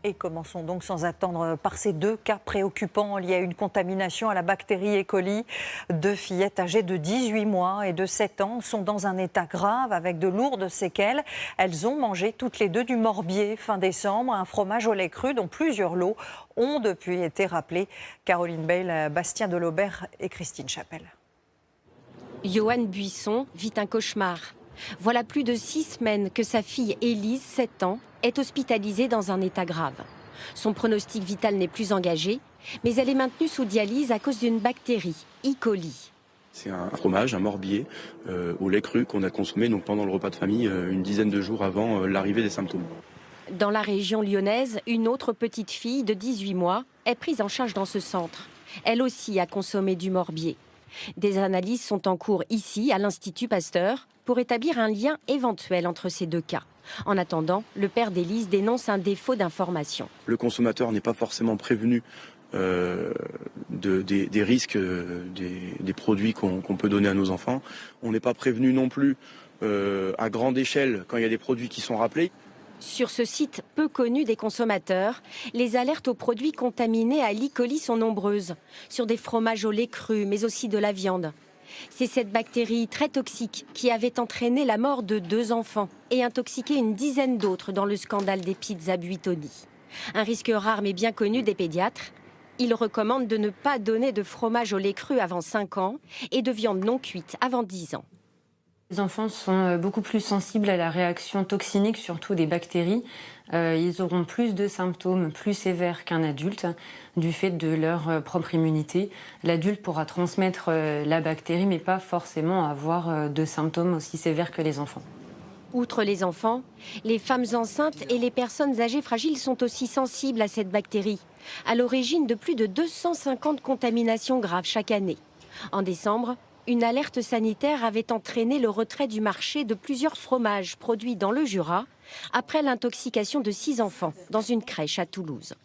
Et commençons donc sans attendre par ces deux cas préoccupants liés à une contamination à la bactérie E. coli. Deux fillettes âgées de 18 mois et de 7 ans sont dans un état grave avec de lourdes séquelles. Elles ont mangé toutes les deux du morbier fin décembre, un fromage au lait cru dont plusieurs lots ont depuis été rappelés. Caroline Bale, Bastien Delobert et Christine Chapelle. Johan Buisson vit un cauchemar. Voilà plus de 6 semaines que sa fille Élise, 7 ans, est hospitalisée dans un état grave. Son pronostic vital n'est plus engagé, mais elle est maintenue sous dialyse à cause d'une bactérie, E. coli. C'est un fromage, un morbier au lait cru qu'on a consommé donc, pendant le repas de famille une dizaine de jours avant l'arrivée des symptômes. Dans la région lyonnaise, une autre petite fille de 18 mois est prise en charge dans ce centre. Elle aussi a consommé du morbier. Des analyses sont en cours ici, à l'Institut Pasteur, pour établir un lien éventuel entre ces deux cas. En attendant, le père d'Élise dénonce un défaut d'information. Le consommateur n'est pas forcément prévenu des risques des produits qu'on peut donner à nos enfants. On n'est pas prévenu non plus à grande échelle quand il y a des produits qui sont rappelés. Sur ce site peu connu des consommateurs, les alertes aux produits contaminés à l'E. coli sont nombreuses, sur des fromages au lait cru, mais aussi de la viande. C'est cette bactérie très toxique qui avait entraîné la mort de 2 enfants et intoxiqué une dizaine d'autres dans le scandale des pizzas Buitoni. Un risque rare mais bien connu des pédiatres. Ils recommandent de ne pas donner de fromage au lait cru avant 5 ans et de viande non cuite avant 10 ans. Les enfants sont beaucoup plus sensibles à la réaction toxinique, surtout des bactéries. Ils auront plus de symptômes plus sévères qu'un adulte du fait de leur propre immunité. L'adulte pourra transmettre la bactérie, mais pas forcément avoir de symptômes aussi sévères que les enfants. Outre les enfants, les femmes enceintes et les personnes âgées fragiles sont aussi sensibles à cette bactérie, à l'origine de plus de 250 contaminations graves chaque année. En décembre, une alerte sanitaire avait entraîné le retrait du marché de plusieurs fromages produits dans le Jura après l'intoxication de 6 enfants dans une crèche à Toulouse.